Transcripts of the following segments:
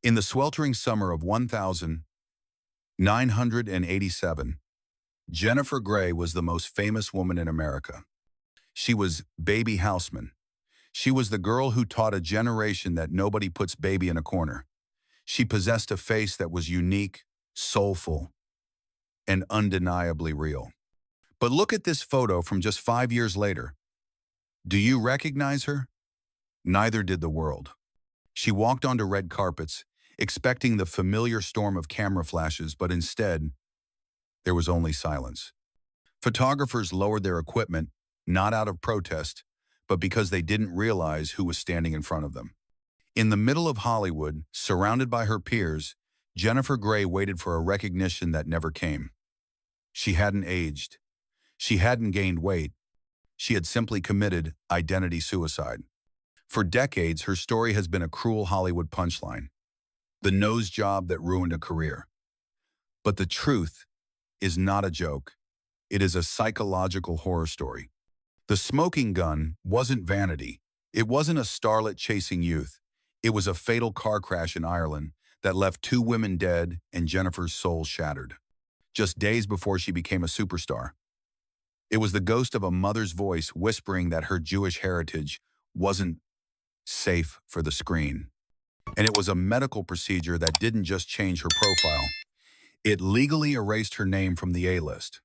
In the sweltering summer of 1987, Jennifer Grey was the most famous woman in America. She was Baby Houseman. She was the girl who taught a generation that nobody puts baby in a corner. She possessed a face that was unique, soulful, and undeniably real. But look at this photo from just 5 years later. Do you recognize her? Neither did the world. She walked onto red carpets, expecting the familiar storm of camera flashes, but instead, there was only silence. Photographers lowered their equipment, not out of protest, but because they didn't realize who was standing in front of them. In the middle of Hollywood, surrounded by her peers, Jennifer Grey waited for a recognition that never came. She hadn't aged. She hadn't gained weight. She had simply committed identity suicide. For decades, her story has been a cruel Hollywood punchline, the nose job that ruined a career. But the truth is not a joke. It is a psychological horror story. The smoking gun wasn't vanity. It wasn't a starlet chasing youth. It was a fatal car crash in Ireland that left 2 women dead and Jennifer's soul shattered. Just days before she became a superstar. It was the ghost of a mother's voice whispering that her Jewish heritage wasn't safe for the screen. And it was a medical procedure that didn't just change her profile. It legally erased her name from the A-list.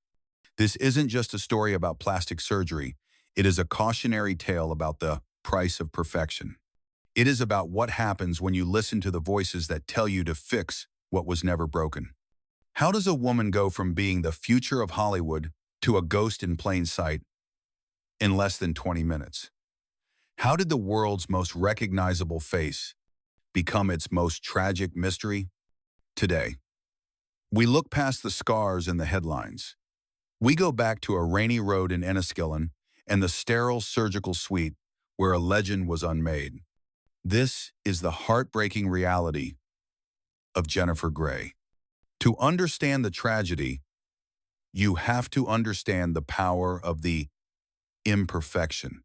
This isn't just a story about plastic surgery. It is a cautionary tale about the price of perfection. It is about what happens when you listen to the voices that tell you to fix what was never broken. How does a woman go from being the future of Hollywood to a ghost in plain sight in less than 20 minutes? How did the world's most recognizable face become its most tragic mystery? Today, we look past the scars and the headlines. We go back to a rainy road in Enniskillen and the sterile surgical suite where a legend was unmade. This is the heartbreaking reality of Jennifer Grey. To understand the tragedy, you have to understand the power of the imperfection.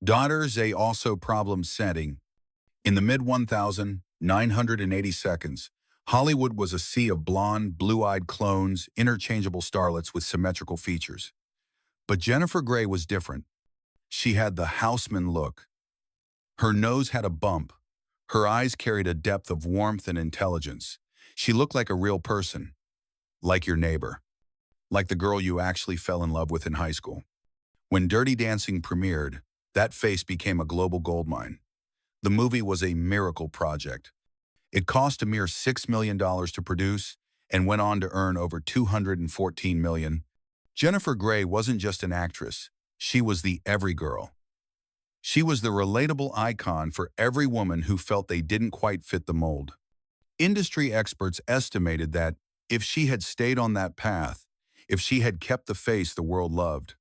Daughters a also problem setting. In the mid-1980s, Hollywood was a sea of blonde, blue-eyed clones, interchangeable starlets with symmetrical features. But Jennifer Grey was different. She had the Houseman look. Her nose had a bump. Her eyes carried a depth of warmth and intelligence. She looked like a real person, like your neighbor, like the girl you actually fell in love with in high school. When Dirty Dancing premiered, that face became a global goldmine. The movie was a miracle project. It cost a mere $6 million to produce and went on to earn over $214 million. Jennifer Grey wasn't just an actress. She was the every girl. She was the relatable icon for every woman who felt they didn't quite fit the mold. Industry experts estimated that if she had stayed on that path, if she had kept the face the world loved,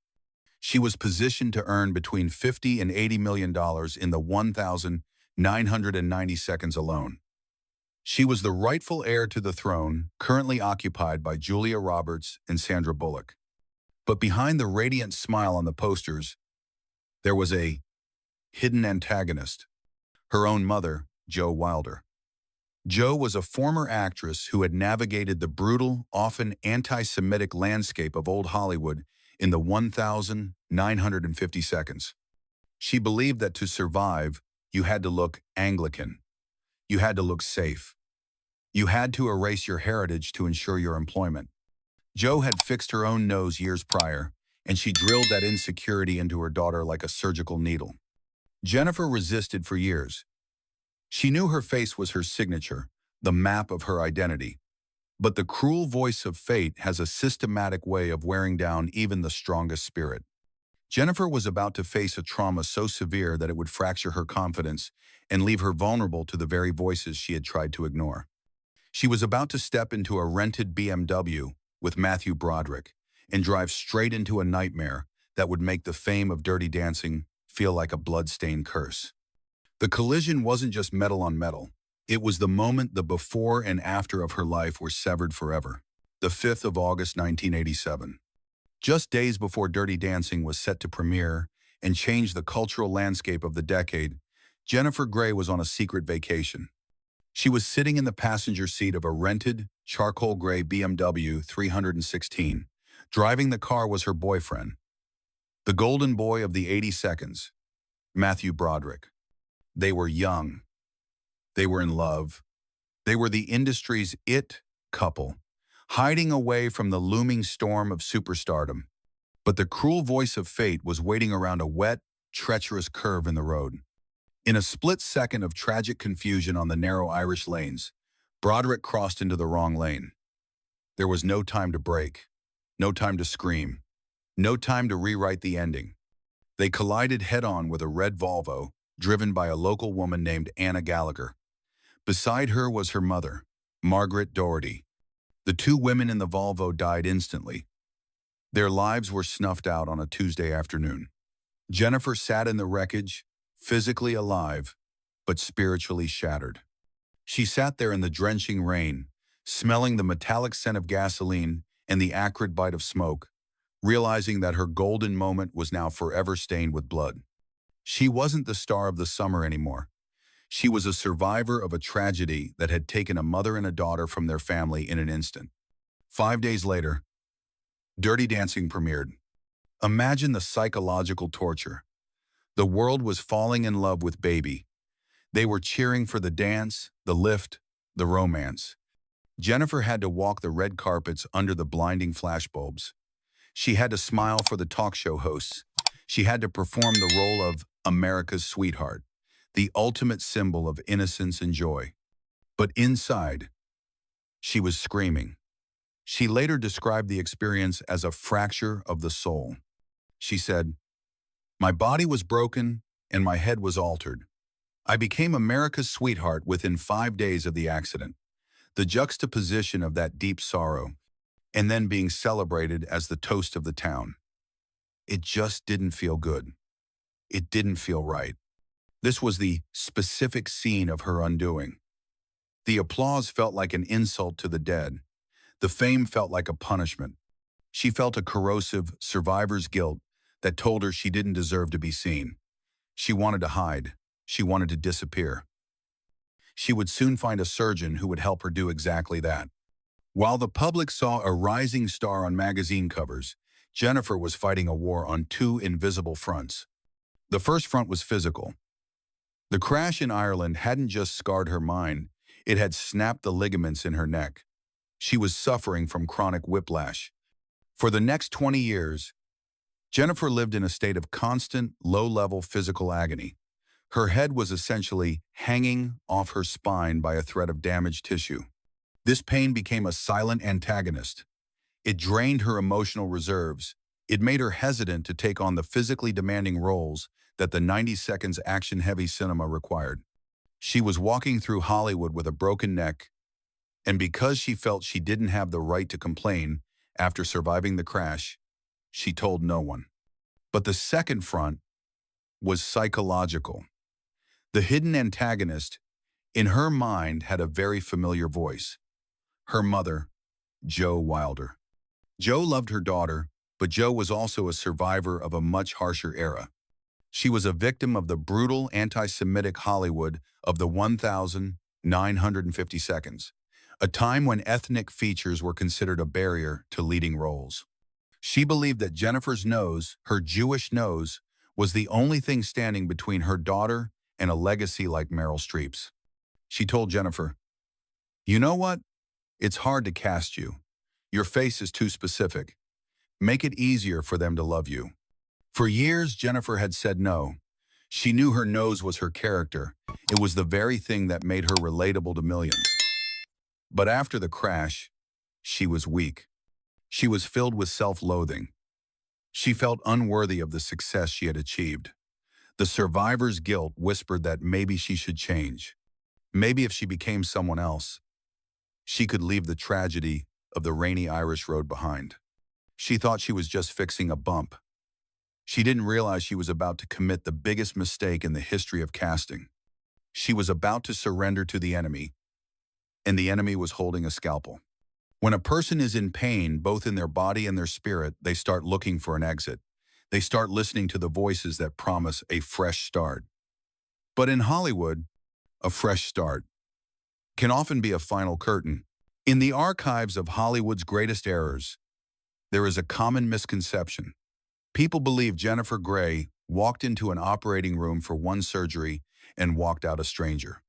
she was positioned to earn between $50 and $80 million in the 1,990 seconds alone. She was the rightful heir to the throne, currently occupied by Julia Roberts and Sandra Bullock. But behind the radiant smile on the posters, there was a hidden antagonist, her own mother, Jo Wilder. Jo was a former actress who had navigated the brutal, often anti-Semitic landscape of old Hollywood in the 1,950 seconds. She believed that to survive, you had to look Anglican. You had to look safe. You had to erase your heritage to ensure your employment. Jo had fixed her own nose years prior, and she drilled that insecurity into her daughter like a surgical needle. Jennifer resisted for years. She knew her face was her signature, the map of her identity. But the cruel voice of fate has a systematic way of wearing down even the strongest spirit. Jennifer was about to face a trauma so severe that it would fracture her confidence and leave her vulnerable to the very voices she had tried to ignore. She was about to step into a rented BMW with Matthew Broderick and drive straight into a nightmare that would make the fame of Dirty Dancing feel like a blood-stained curse. The collision wasn't just metal on metal. It was the moment the before and after of her life were severed forever. The 5th of August, 1987. Just days before Dirty Dancing was set to premiere and change the cultural landscape of the decade, Jennifer Grey was on a secret vacation. She was sitting in the passenger seat of a rented, charcoal gray BMW 316. Driving the car was her boyfriend, the golden boy of the 80 seconds, Matthew Broderick. They were young. They were in love. They were the industry's it couple, hiding away from the looming storm of superstardom. But the cruel voice of fate was waiting around a wet, treacherous curve in the road. In a split second of tragic confusion on the narrow Irish lanes, Broderick crossed into the wrong lane. There was no time to brake, no time to scream, no time to rewrite the ending. They collided head-on with a red Volvo, driven by a local woman named Anna Gallagher. Beside her was her mother, Margaret Doherty. The two women in the Volvo died instantly. Their lives were snuffed out on a Tuesday afternoon. Jennifer sat in the wreckage, physically alive, but spiritually shattered. She sat there in the drenching rain, smelling the metallic scent of gasoline and the acrid bite of smoke, realizing that her golden moment was now forever stained with blood. She wasn't the star of the summer anymore. She was a survivor of a tragedy that had taken a mother and a daughter from their family in an instant. 5 days later, Dirty Dancing premiered. Imagine the psychological torture. The world was falling in love with Baby. They were cheering for the dance, the lift, the romance. Jennifer had to walk the red carpets under the blinding flashbulbs. She had to smile for the talk show hosts. She had to perform the role of America's sweetheart, the ultimate symbol of innocence and joy. But inside, she was screaming. She later described the experience as a fracture of the soul. She said, "My body was broken and my head was altered. I became America's sweetheart within 5 days of the accident. The juxtaposition of that deep sorrow and then being celebrated as the toast of the town. It just didn't feel good. It didn't feel right." This was the specific scene of her undoing. The applause felt like an insult to the dead. The fame felt like a punishment. She felt a corrosive survivor's guilt that told her she didn't deserve to be seen. She wanted to hide. She wanted to disappear. She would soon find a surgeon who would help her do exactly that. While the public saw a rising star on magazine covers, Jennifer was fighting a war on two invisible fronts. The first front was physical. The crash in Ireland hadn't just scarred her mind, it had snapped the ligaments in her neck. She was suffering from chronic whiplash. For the next 20 years, Jennifer lived in a state of constant, low-level physical agony. Her head was essentially hanging off her spine by a thread of damaged tissue. This pain became a silent antagonist. It drained her emotional reserves. It made her hesitant to take on the physically demanding roles that the 90 seconds action-heavy cinema required. She was walking through Hollywood with a broken neck, and because she felt she didn't have the right to complain after surviving the crash, she told no one. But the second front was psychological. The hidden antagonist, in her mind, had a very familiar voice. Her mother, Jo Wilder. Jo loved her daughter, but Jo was also a survivor of a much harsher era. She was a victim of the brutal anti-Semitic Hollywood of the 1,950 seconds, a time when ethnic features were considered a barrier to leading roles. She believed that Jennifer's nose, her Jewish nose, was the only thing standing between her daughter and a legacy like Meryl Streep's. She told Jennifer, "You know what? It's hard to cast you. Your face is too specific. Make it easier for them to love you." For years, Jennifer had said no. She knew her nose was her character. It was the very thing that made her relatable to millions. But after the crash, she was weak. She was filled with self-loathing. She felt unworthy of the success she had achieved. The survivor's guilt whispered that maybe she should change. Maybe if she became someone else, she could leave the tragedy of the rainy Irish road behind. She thought she was just fixing a bump. She didn't realize she was about to commit the biggest mistake in the history of casting. She was about to surrender to the enemy, and the enemy was holding a scalpel. When a person is in pain, both in their body and their spirit, they start looking for an exit. They start listening to the voices that promise a fresh start. But in Hollywood, a fresh start can often be a final curtain. In the archives of Hollywood's greatest errors, there is a common misconception. People believe Jennifer Grey walked into an operating room for one surgery and walked out a stranger.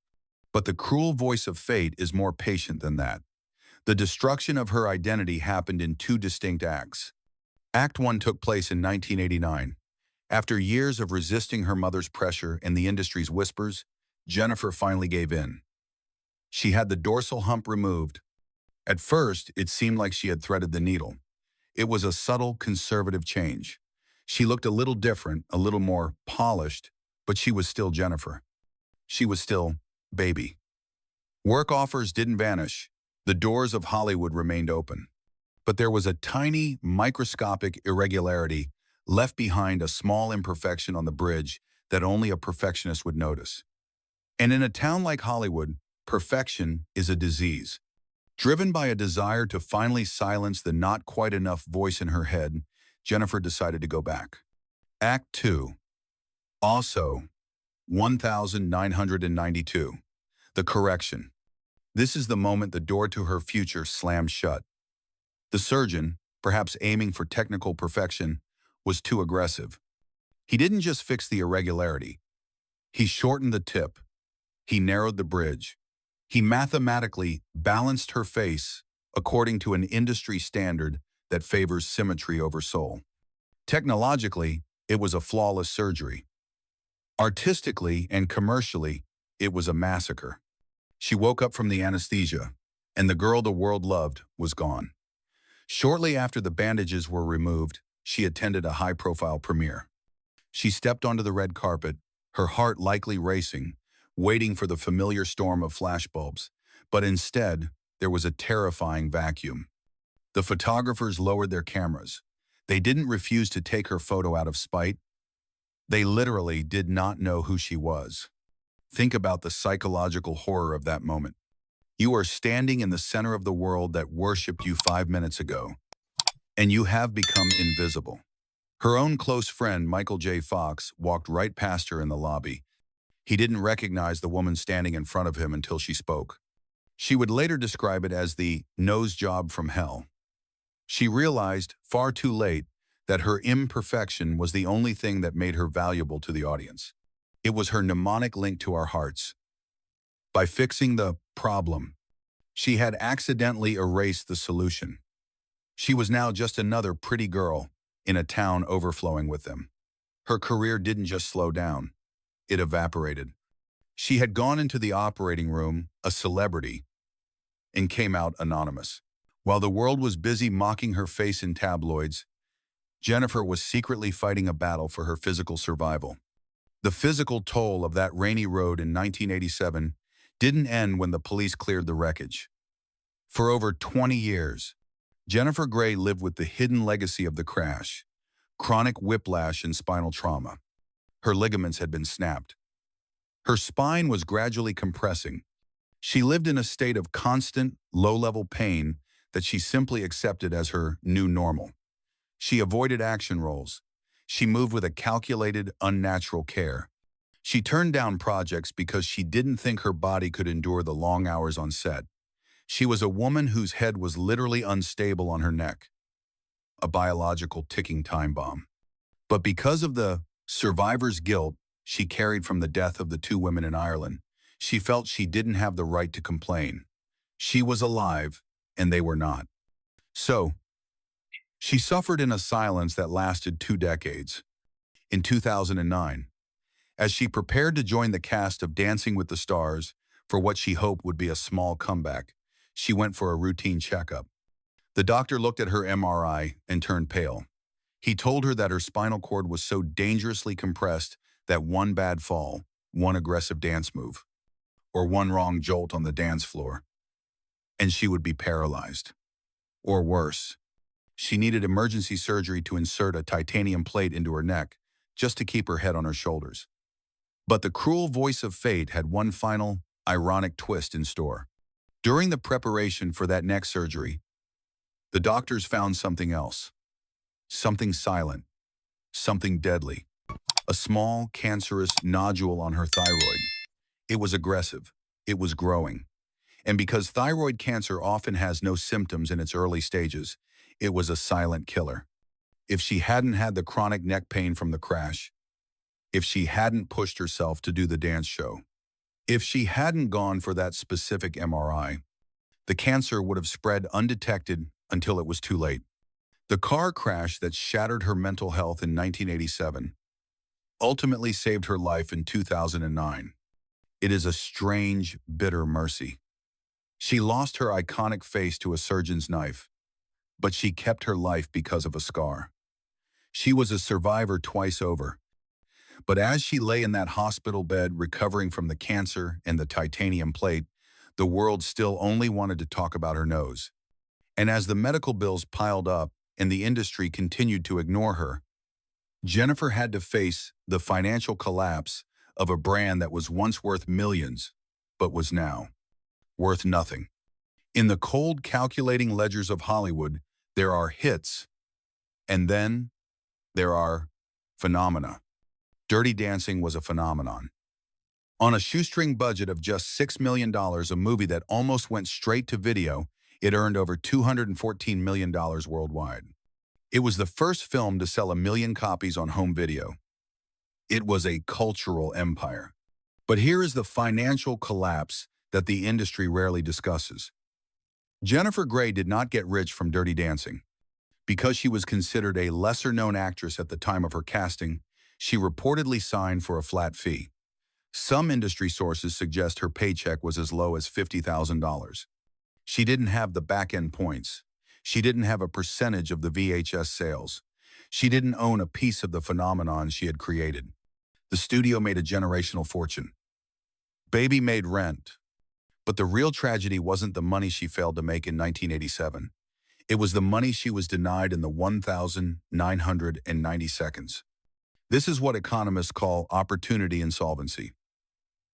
But the cruel voice of fate is more patient than that. The destruction of her identity happened in two distinct acts. Act 1 took place in 1989. After years of resisting her mother's pressure and the industry's whispers, Jennifer finally gave in. She had the dorsal hump removed. At first, it seemed like she had threaded the needle. It was a subtle, conservative change. She looked a little different, a little more polished, but she was still Jennifer. She was still baby. Work offers didn't vanish. The doors of Hollywood remained open. But there was a tiny, microscopic irregularity left behind, a small imperfection on the bridge that only a perfectionist would notice. And in a town like Hollywood, perfection is a disease. Driven by a desire to finally silence the not quite enough voice in her head, Jennifer decided to go back. Act 2. Also, 1992. The correction. This is the moment the door to her future slammed shut. The surgeon, perhaps aiming for technical perfection, was too aggressive. He didn't just fix the irregularity. He shortened the tip. He narrowed the bridge. He mathematically balanced her face according to an industry standard that favors symmetry over soul. Technologically, it was a flawless surgery. Artistically and commercially, it was a massacre. She woke up from the anesthesia, and the girl the world loved was gone. Shortly after the bandages were removed, she attended a high-profile premiere. She stepped onto the red carpet, her heart likely racing, waiting for the familiar storm of flashbulbs, but instead, there was a terrifying vacuum. The photographers lowered their cameras. They didn't refuse to take her photo out of spite. They literally did not know who she was. Think about the psychological horror of that moment. You are standing in the center of the world that worshipped you 5 minutes ago, and you have become invisible. Her own close friend, Michael J. Fox, walked right past her in the lobby. He didn't recognize the woman standing in front of him until she spoke. She would later describe it as the nose job from hell. She realized, far too late, that her imperfection was the only thing that made her valuable to the audience. It was her mnemonic link to our hearts. By fixing the problem, she had accidentally erased the solution. She was now just another pretty girl in a town overflowing with them. Her career didn't just slow down, it evaporated. She had gone into the operating room, a celebrity, and came out anonymous. While the world was busy mocking her face in tabloids, Jennifer was secretly fighting a battle for her physical survival. The physical toll of that rainy road in 1987 didn't end when the police cleared the wreckage. For over 20 years, Jennifer Grey lived with the hidden legacy of the crash, chronic whiplash and spinal trauma. Her ligaments had been snapped. Her spine was gradually compressing. She lived in a state of constant, low-level pain that she simply accepted as her new normal. She avoided action roles. She moved with a calculated, unnatural care. She turned down projects because she didn't think her body could endure the long hours on set. She was a woman whose head was literally unstable on her neck, a biological ticking time bomb. But because of the survivor's guilt she carried from the death of the two women in Ireland, she felt she didn't have the right to complain. She was alive, and they were not. So, she suffered in a silence that lasted 2 decades. In 2009, as she prepared to join the cast of Dancing with the Stars for what she hoped would be a small comeback, she went for a routine checkup. The doctor looked at her MRI and turned pale. He told her that her spinal cord was so dangerously compressed that one bad fall, one aggressive dance move, or one wrong jolt on the dance floor, and she would be paralyzed. Or worse, she needed emergency surgery to insert a titanium plate into her neck just to keep her head on her shoulders. But the cruel voice of fate had one final, ironic twist in store. During the preparation for that neck surgery, the doctors found something else. Something silent. Something deadly. A small, cancerous nodule on her thyroid. It was aggressive. It was growing. And because thyroid cancer often has no symptoms in its early stages, it was a silent killer. If she hadn't had the chronic neck pain from the crash, if she hadn't pushed herself to do the dance show, if she hadn't gone for that specific MRI, the cancer would have spread undetected until it was too late. The car crash that shattered her mental health in 1987 ultimately saved her life in 2009. It is a strange, bitter mercy. She lost her iconic face to a surgeon's knife, but she kept her life because of a scar. She was a survivor twice over. But as she lay in that hospital bed recovering from the cancer and the titanium plate, the world still only wanted to talk about her nose. And as the medical bills piled up and the industry continued to ignore her, Jennifer had to face the financial collapse of a brand that was once worth millions, but was now worth nothing. In the cold, calculating ledgers of Hollywood, there are hits, and then there are phenomena. Dirty Dancing was a phenomenon. On a shoestring budget of just $6 million, a movie that almost went straight to video, it earned over $214 million worldwide. It was the first film to sell 1 million copies on home video. It was a cultural empire. But here is the financial collapse that the industry rarely discusses. Jennifer Grey did not get rich from Dirty Dancing. Because she was considered a lesser-known actress at the time of her casting, she reportedly signed for a flat fee. Some industry sources suggest her paycheck was as low as $50,000. She didn't have the back-end points. She didn't have a percentage of the VHS sales. She didn't own a piece of the phenomenon she had created. The studio made a generational fortune. Baby made rent. But the real tragedy wasn't the money she failed to make in 1987. It was the money she was denied in the 1,990 seconds. This is what economists call opportunity insolvency.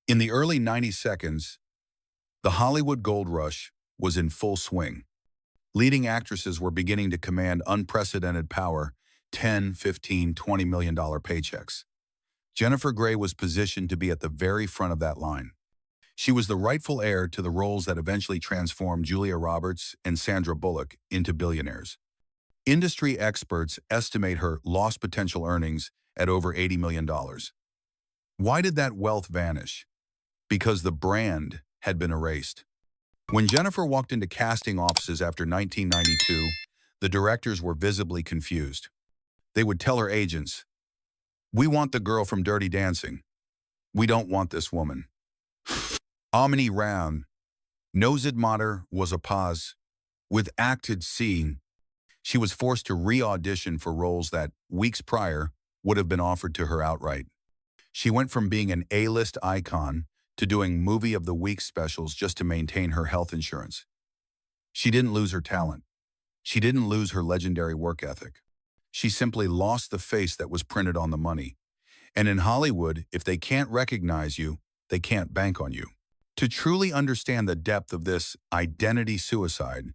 In the early 90 seconds, the Hollywood gold rush was in full swing. Leading actresses were beginning to command unprecedented power, $10, $15, $20 million paychecks. Jennifer Grey was positioned to be at the very front of that line. She was the rightful heir to the roles that eventually transformed Julia Roberts and Sandra Bullock into billionaires. Industry experts estimate her lost potential earnings at over $80 million. Why did that wealth vanish? Because the brand had been erased. When Jennifer walked into casting offices after 1992, the directors were visibly confused. They would tell her agents, "We want the girl from Dirty Dancing. We don't want this woman." Omni round, nosed mater was a pause. With acted scene, she was forced to re-audition for roles that, weeks prior, would have been offered to her outright. She went from being an A-list icon to doing movie of the week specials just to maintain her health insurance. She didn't lose her talent. She didn't lose her legendary work ethic. She simply lost the face that was printed on the money. And in Hollywood, if they can't recognize you, they can't bank on you. To truly understand the depth of this identity suicide,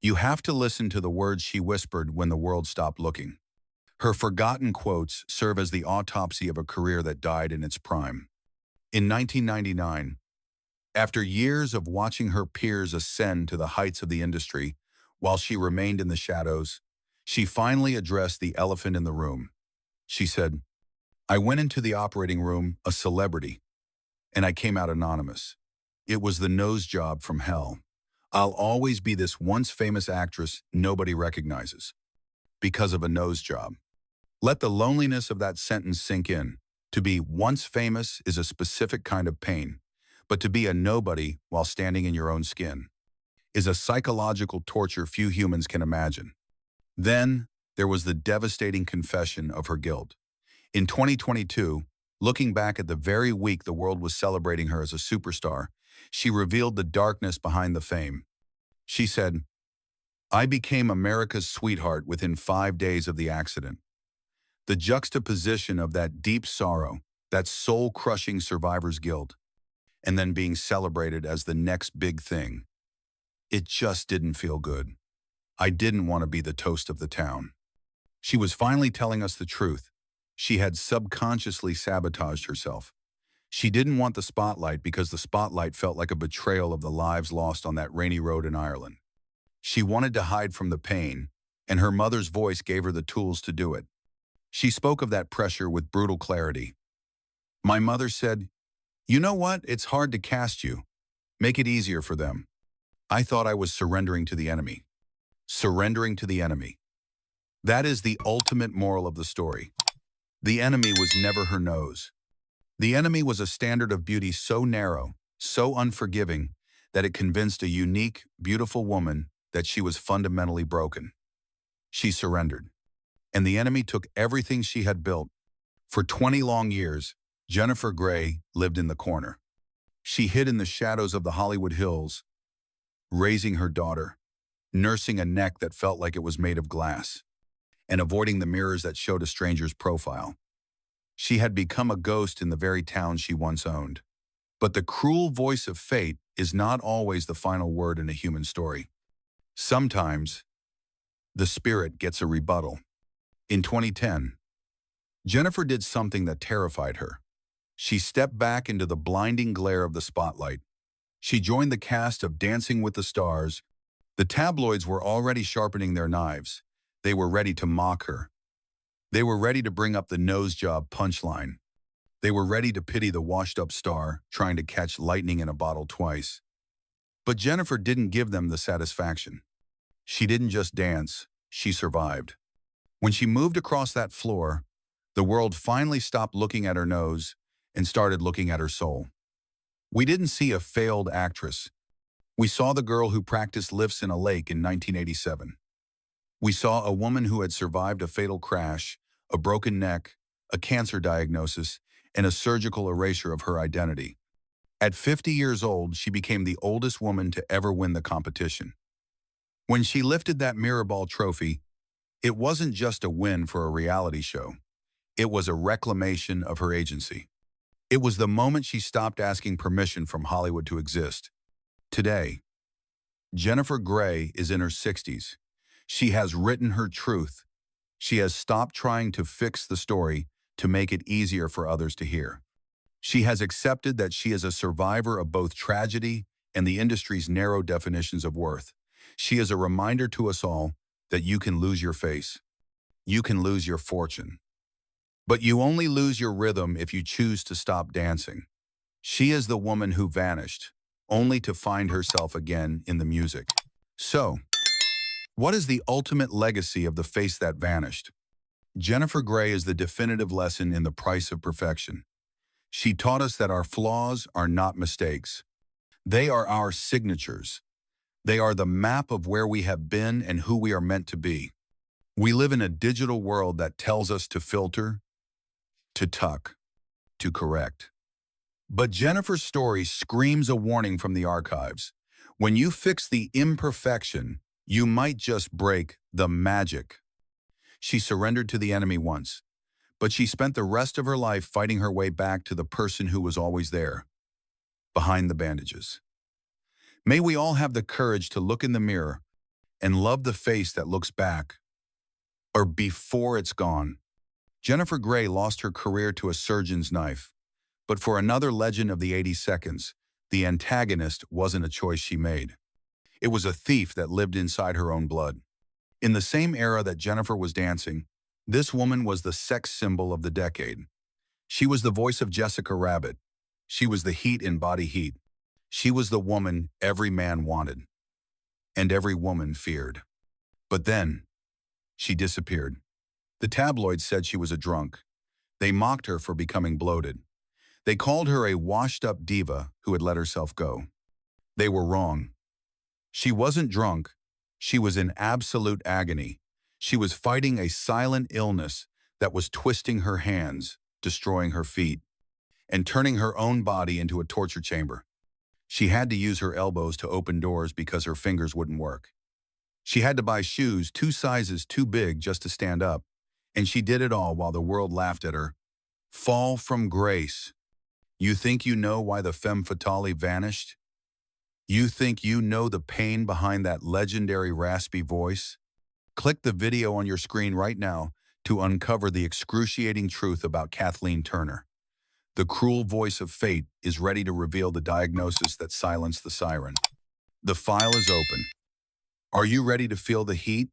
you have to listen to the words she whispered when the world stopped looking. Her forgotten quotes serve as the autopsy of a career that died in its prime. In 1999, after years of watching her peers ascend to the heights of the industry while she remained in the shadows, she finally addressed the elephant in the room. She said, "I went into the operating room a celebrity, and I came out anonymous. It was the nose job from hell. I'll always be this once famous actress nobody recognizes because of a nose job." Let the loneliness of that sentence sink in. To be once famous is a specific kind of pain, but to be a nobody while standing in your own skin is a psychological torture few humans can imagine. Then there was the devastating confession of her guilt. In 2022, looking back at the very week the world was celebrating her as a superstar, she revealed the darkness behind the fame. She said, "I became America's sweetheart within 5 days of the accident." The juxtaposition of that deep sorrow, that soul-crushing survivor's guilt, and then being celebrated as the next big thing, it just didn't feel good. I didn't want to be the toast of the town. She was finally telling us the truth. She had subconsciously sabotaged herself. She didn't want the spotlight because the spotlight felt like a betrayal of the lives lost on that rainy road in Ireland. She wanted to hide from the pain, and her mother's voice gave her the tools to do it. She spoke of that pressure with brutal clarity. My mother said, "You know what? It's hard to cast you. Make it easier for them." I thought I was surrendering to the enemy. Surrendering to the enemy. That is the ultimate moral of the story. The enemy was never her nose. The enemy was a standard of beauty so narrow, so unforgiving, that it convinced a unique, beautiful woman that she was fundamentally broken. She surrendered, and the enemy took everything she had built. For 20 long years, Jennifer Grey lived in the corner. She hid in the shadows of the Hollywood Hills, raising her daughter, nursing a neck that felt like it was made of glass, and avoiding the mirrors that showed a stranger's profile. She had become a ghost in the very town she once owned. But the cruel voice of fate is not always the final word in a human story. Sometimes, the spirit gets a rebuttal. In 2010, Jennifer did something that terrified her. She stepped back into the blinding glare of the spotlight. She joined the cast of Dancing with the Stars. The tabloids were already sharpening their knives. They were ready to mock her. They were ready to bring up the nose job punchline. They were ready to pity the washed-up star trying to catch lightning in a bottle twice. But Jennifer didn't give them the satisfaction. She didn't just dance, she survived. When she moved across that floor, the world finally stopped looking at her nose and started looking at her soul. We didn't see a failed actress. We saw the girl who practiced lifts in a lake in 1987. We saw a woman who had survived a fatal crash, a broken neck, a cancer diagnosis, and a surgical erasure of her identity. At 50 years old, she became the oldest woman to ever win the competition. When she lifted that mirror ball trophy, it wasn't just a win for a reality show. It was a reclamation of her agency. It was the moment she stopped asking permission from Hollywood to exist. Today, Jennifer Grey is in her 60s. She has written her truth. She has stopped trying to fix the story to make it easier for others to hear. She has accepted that she is a survivor of both tragedy and the industry's narrow definitions of worth. She is a reminder to us all that you can lose your face. You can lose your fortune. But you only lose your rhythm if you choose to stop dancing. She is the woman who vanished, only to find herself again in the music. So, what is the ultimate legacy of the face that vanished? Jennifer Grey is the definitive lesson in the price of perfection. She taught us that our flaws are not mistakes. They are our signatures. They are the map of where we have been and who we are meant to be. We live in a digital world that tells us to filter, to tuck, to correct. But Jennifer's story screams a warning from the archives. When you fix the imperfection, you might just break the magic. She surrendered to the enemy once, but she spent the rest of her life fighting her way back to the person who was always there, behind the bandages. May we all have the courage to look in the mirror and love the face that looks back, or before it's gone. Jennifer Grey lost her career to a surgeon's knife, but for another legend of the 80 seconds, the antagonist wasn't a choice she made. It was a thief that lived inside her own blood. In the same era that Jennifer was dancing, this woman was the sex symbol of the decade. She was the voice of Jessica Rabbit. She was the heat in Body Heat. She was the woman every man wanted, and every woman feared. But then, she disappeared. The tabloids said she was a drunk. They mocked her for becoming bloated. They called her a washed-up diva who had let herself go. They were wrong. She wasn't drunk. She was in absolute agony. She was fighting a silent illness that was twisting her hands, destroying her feet, and turning her own body into a torture chamber. She had to use her elbows to open doors because her fingers wouldn't work. She had to buy shoes 2 sizes too big just to stand up, and she did it all while the world laughed at her. Fall from grace. You think you know why the femme fatale vanished? You think you know the pain behind that legendary raspy voice? Click the video on your screen right now to uncover the excruciating truth about Kathleen Turner. The cruel voice of fate is ready to reveal the diagnosis that silenced the siren. The file is open. Are you ready to feel the heat?